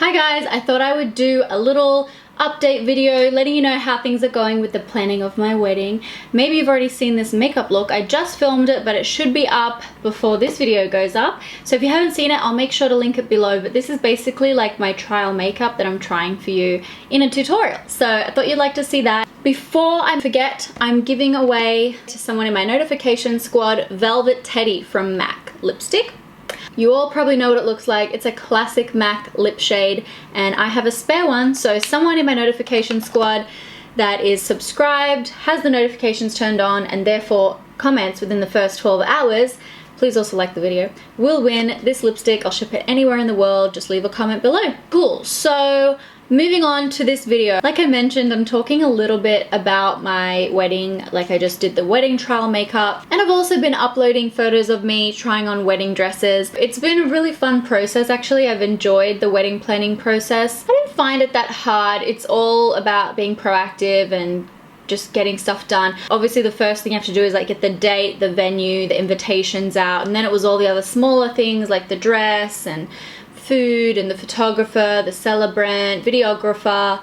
Hi guys, I thought I would do a little update video letting you know how things are going with the planning of my wedding. Maybe you've already seen this makeup look. I just filmed it, but it should be up before this video goes up. So if you haven't seen it, I'll make sure to link it below. But this is basically like my trial makeup that I'm trying for you in a tutorial. So I thought you'd like to see that. Before I forget, I'm giving away to someone in my notification squad Velvet Teddy from MAC lipstick. You all probably know what it looks like. It's a classic MAC lip shade and I have a spare one, so someone in my notification squad that is subscribed, has the notifications turned on, and therefore comments within the first 12 hours, please also like the video, will win this lipstick. I'll ship it anywhere in the world. Just leave a comment below. Cool. So moving on to this video, like I mentioned, I'm talking a little bit about my wedding, like I just did the wedding trial makeup, and I've also been uploading photos of me trying on wedding dresses. It's been a really fun process actually. I've enjoyed the wedding planning process. I didn't find it that hard. It's all about being proactive and just getting stuff done. Obviously the first thing you have to do is like get the date, the venue, the invitations out, and then it was all the other smaller things like the dress and food and the photographer, the celebrant, videographer,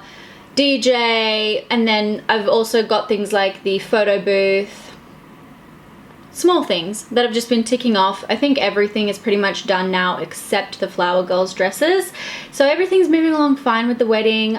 DJ, and then I've also got things like the photo booth. Small things that I've just been ticking off. I think everything is pretty much done now except the flower girls dresses. So everything's moving along fine with the wedding.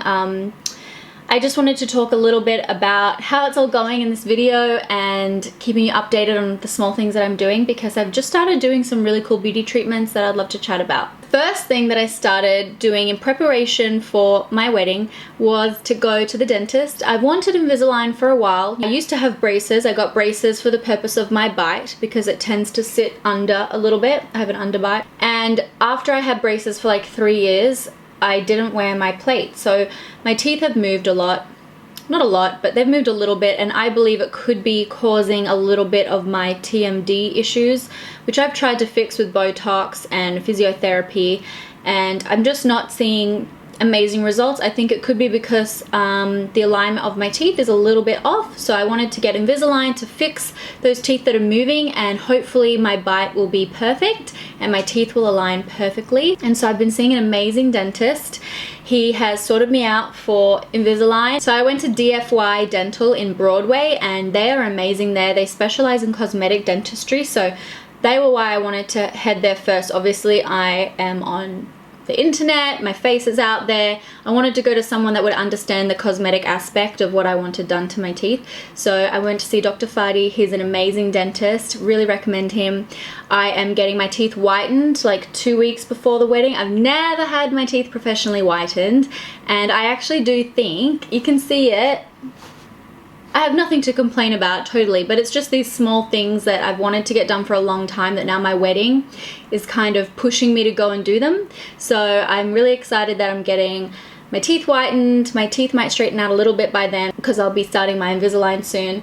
I just wanted to talk a little bit about how it's all going in this video and keeping you updated on the small things that I'm doing, because I've just started doing some really cool beauty treatments that I'd love to chat about. First thing that I started doing in preparation for my wedding was to go to the dentist. I've wanted Invisalign for a while. I used to have braces. I got braces for the purpose of my bite because it tends to sit under a little bit. I have an underbite. And after I had braces for like 3 years, I didn't wear my plate. So my teeth have moved a lot. Not a lot, but they've moved a little bit, and I believe it could be causing a little bit of my TMD issues, which I've tried to fix with botox and physiotherapy, and I'm just not seeing amazing results. I think it could be because the alignment of my teeth is a little bit off, so I wanted to get Invisalign to fix those teeth that are moving, and hopefully my bite will be perfect and my teeth will align perfectly. And so I've been seeing an amazing dentist. He has sorted me out for Invisalign. So I went to DFY Dental in Broadway, and they are amazing there. They specialize in cosmetic dentistry, so they were why I wanted to head there first. Obviously I am on the internet, my face is out there. I wanted to go to someone that would understand the cosmetic aspect of what I wanted done to my teeth. So I went to see Dr. Fadi. He's an amazing dentist, really recommend him. I am getting my teeth whitened like 2 weeks before the wedding. I've never had my teeth professionally whitened, and I actually do think, you can see it, I have nothing to complain about totally, but it's just these small things that I've wanted to get done for a long time that now my wedding is kind of pushing me to go and do them. So I'm really excited that I'm getting my teeth whitened. My teeth might straighten out a little bit by then because I'll be starting my Invisalign soon.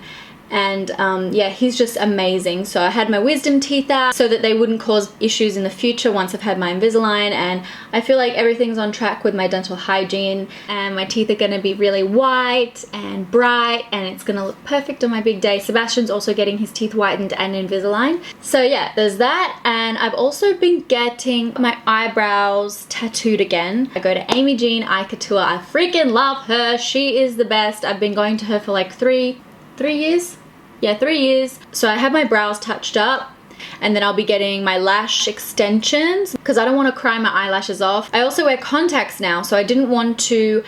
And yeah, he's just amazing. So I had my wisdom teeth out so that they wouldn't cause issues in the future once I've had my Invisalign, and I feel like everything's on track with my dental hygiene, and my teeth are going to be really white and bright, and it's going to look perfect on my big day. Sebastian's also getting his teeth whitened and Invisalign. So yeah, there's that. And I've also been getting my eyebrows tattooed again. I go to Jean Eye Couture. I freaking love her. She is the best. I've been going to her for like three years. Yeah, 3 years. So I have my brows touched up, and then I'll be getting my lash extensions because I don't want to cry my eyelashes off. I also wear contacts now, so I didn't want to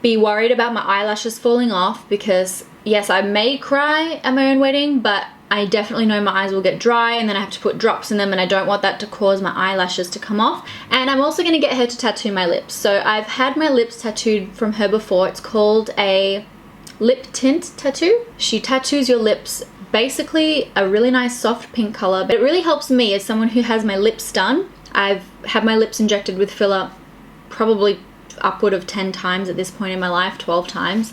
be worried about my eyelashes falling off, because yes, I may cry at my own wedding, but I definitely know my eyes will get dry and then I have to put drops in them, and I don't want that to cause my eyelashes to come off. And I'm also going to get her to tattoo my lips. So I've had my lips tattooed from her before. It's called a lip tint tattoo. She tattoos your lips basically a really nice soft pink color, but it really helps me as someone who has my lips done. I've had my lips injected with filler probably upward of 10 times at this point in my life, 12 times.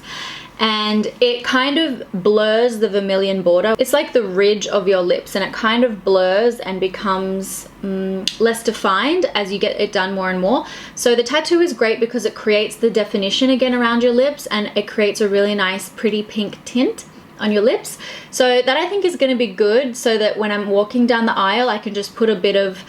And it kind of blurs the vermilion border. It's like the ridge of your lips, and it kind of blurs and becomes less defined as you get it done more and more. So the tattoo is great because it creates the definition again around your lips, and it creates a really nice pretty pink tint on your lips. So that I think is going to be good, so that when I'm walking down the aisle I can just put a bit of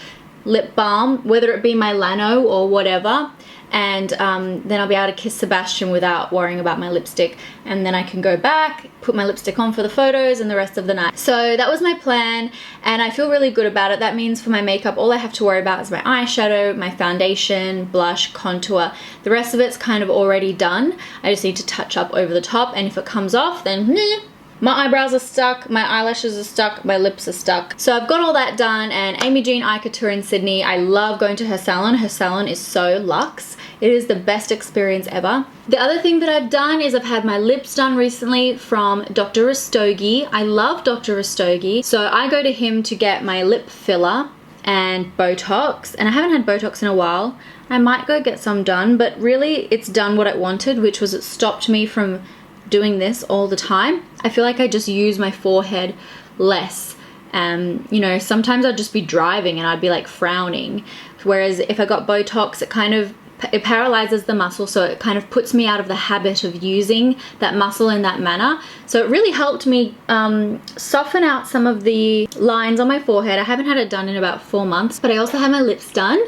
lip balm, whether it be my Lano or whatever, and then I'll be able to kiss Sebastian without worrying about my lipstick, and then I can go back, put my lipstick on for the photos and the rest of the night. So that was my plan, and I feel really good about it. That means for my makeup, all I have to worry about is my eyeshadow, my foundation, blush, contour. The rest of it's kind of already done. I just need to touch up over the top, and if it comes off, then my eyebrows are stuck, my eyelashes are stuck, my lips are stuck. So I've got all that done, and Jean Eye Couture in Sydney, I love going to her salon. Her salon is so luxe. It is the best experience ever. The other thing that I've done is I've had my lips done recently from Dr. Rastogi. I love Dr. Rastogi. So I go to him to get my lip filler and Botox, and I haven't had Botox in a while. I might go get some done, but really it's done what it wanted, which was it stopped me from doing this all the time. I feel like I just use my forehead less. You know, sometimes I'd just be driving and I'd be like frowning, whereas if I got Botox, it paralyzes the muscle, so it kind of puts me out of the habit of using that muscle in that manner. So it really helped me soften out some of the lines on my forehead. I haven't had it done in about 4 months, but I also had my lips done,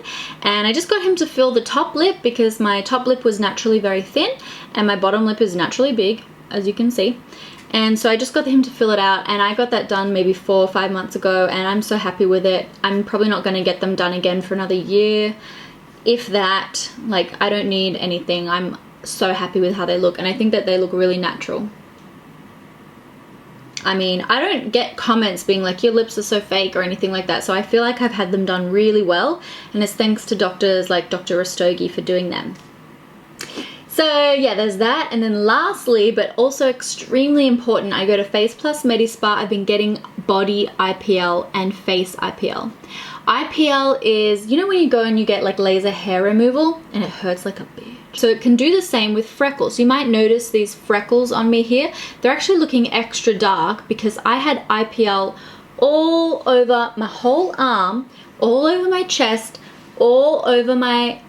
and I just got him to fill the top lip because my top lip was naturally very thin and my bottom lip is naturally big, as you can see. And so I just got him to fill it out, and I got that done maybe 4 or 5 months ago, and I'm so happy with it. I'm probably not going to get them done again for another year, if that. Like, I don't need anything. I'm so happy with how they look, and I think that they look really natural. I mean, I don't get comments being like, your lips are so fake or anything like that, so I feel like I've had them done really well, and it's thanks to doctors like Dr. Rastogi for doing them. So yeah, there's that. And then lastly, but also extremely important, I go to Plus Medi Spa. I've been getting body IPL and face IPL. IPL is, you know when you go and you get like laser hair removal and it hurts like a bitch. So it can do the same with freckles. You might notice these freckles on me here. They're actually looking extra dark because I had IPL all over my whole arm, all over my chest, all over my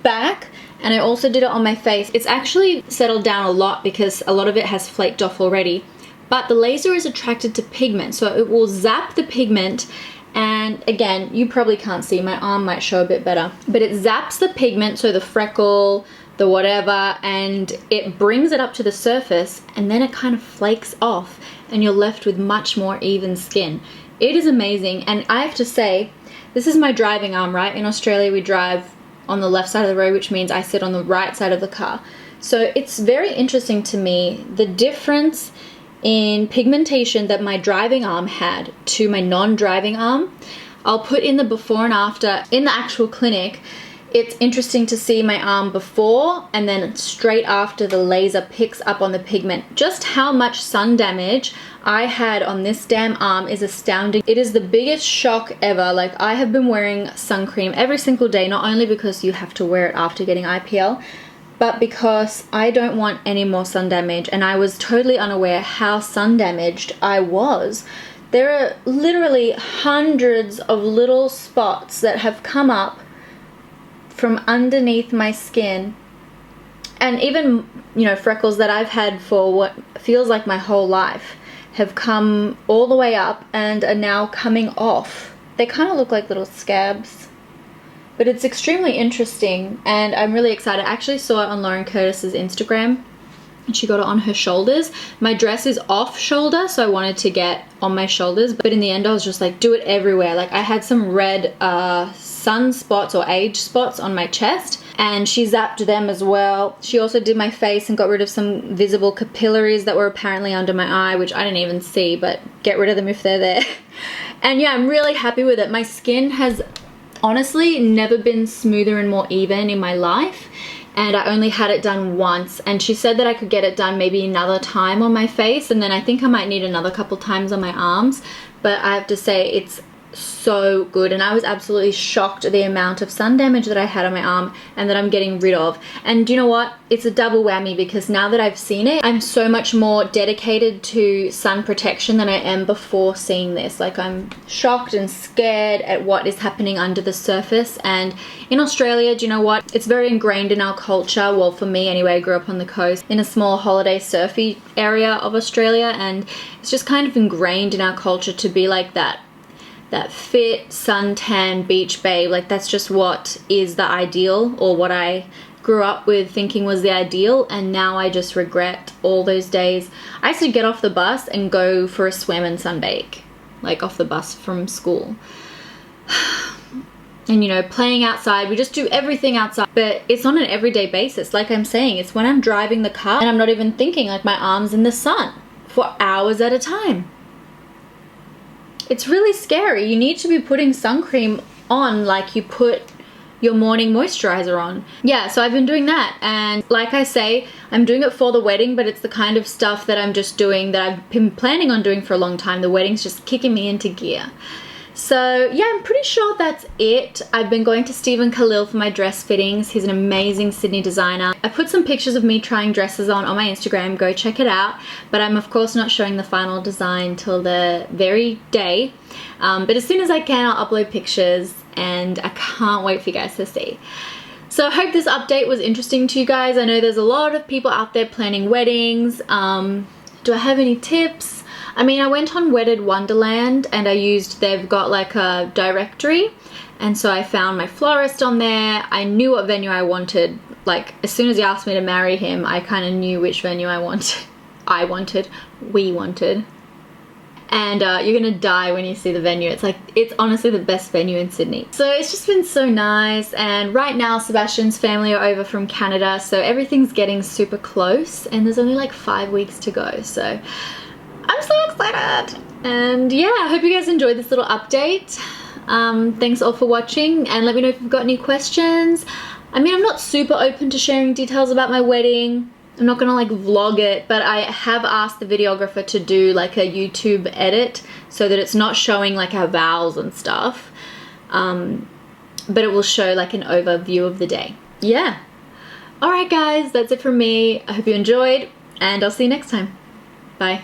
back, and I also did it on my face. It's actually settled down a lot because a lot of it has flaked off already. But the laser is attracted to pigment, so it will zap the pigment. And again, you probably can't see, my arm might show a bit better, but it zaps the pigment, so the freckle, the whatever, and it brings it up to the surface, and then it kind of flakes off and you're left with much more even skin. It is amazing. And I have to say, this is my driving arm, right? In Australia we drive on the left side of the road, which means I sit on the right side of the car. So it's very interesting to me, the difference in pigmentation that my driving arm had to my non-driving arm. I'll put in the before and after in the actual clinic. It's interesting to see my arm before and then straight after the laser picks up on the pigment. Just how much sun damage I had on this damn arm is astounding. It is the biggest shock ever. Like, I have been wearing sun cream every single day, not only because you have to wear it after getting IPL, but because I don't want any more sun damage, and I was totally unaware how sun damaged I was. There are literally hundreds of little spots that have come up from underneath my skin, and even, you know, freckles that I've had for what feels like my whole life have come all the way up and are now coming off. They kind of look like little scabs, but it's extremely interesting, and I'm really excited. I actually saw it on Lauren Curtis's Instagram, and she got it on her shoulders. My dress is off shoulder, so I wanted to get on my shoulders, but in the end I was just like, do it everywhere. Like, I had some red sun spots or age spots on my chest, and she zapped them as well. She also did my face and got rid of some visible capillaries that were apparently under my eye, which I didn't even see, but get rid of them if they're there. And yeah, I'm really happy with it. My skin has honestly never been smoother and more even in my life, and I only had it done once, and she said that I could get it done maybe another time on my face, and then I think I might need another couple times on my arms. But I have to say, it's so good, and I was absolutely shocked at the amount of sun damage that I had on my arm and that I'm getting rid of. And you know what, it's a double whammy, because now that I've seen it, I'm so much more dedicated to sun protection than I am before seeing this. Like, I'm shocked and scared at what is happening under the surface. And in Australia, do you know what, it's very ingrained in our culture. Well, for me anyway, I grew up on the coast in a small holiday surfy area of Australia, and it's just kind of ingrained in our culture to be like that fit, suntan, beach babe. Like, that's just what is the ideal, or what I grew up with thinking was the ideal, and now I just regret all those days. I used to get off the bus and go for a swim and sunbake, like off the bus from school. And you know, playing outside, we just do everything outside, but it's on an everyday basis. Like I'm saying, it's when I'm driving the car and I'm not even thinking, like my arm's in the sun for hours at a time. It's really scary. You need to be putting sun cream on like you put your morning moisturizer on. Yeah, so I've been doing that, and like I say, I'm doing it for the wedding, but it's the kind of stuff that I'm just doing that I've been planning on doing for a long time. The wedding's just kicking me into gear. So yeah, I'm pretty sure that's it. I've been going to Stephen Khalil for my dress fittings. He's an amazing Sydney designer. I put some pictures of me trying dresses on my Instagram. Go check it out. But I'm of course not showing the final design till the very day. But as soon as I can, I'll upload pictures, and I can't wait for you guys to see. So I hope this update was interesting to you guys. I know there's a lot of people out there planning weddings. Do I have any tips? I mean, I went on Wedded Wonderland and they've got like a directory, and so I found my florist on there. I knew what venue I wanted. Like as soon as he asked me to marry him, I kind of knew which venue we wanted. And you're gonna die when you see the venue. It's honestly the best venue in Sydney. So it's just been so nice, and right now Sebastian's family are over from Canada, so everything's getting super close, and there's only like 5 weeks to go, so I'm so excited. And yeah, I hope you guys enjoyed this little update. Thanks all for watching, and let me know if you've got any questions. I mean, I'm not super open to sharing details about my wedding. I'm not gonna like vlog it, but I have asked the videographer to do like a YouTube edit so that it's not showing like our vows and stuff, but it will show like an overview of the day. Yeah. Alright guys, that's it from me. I hope you enjoyed, and I'll see you next time. Bye.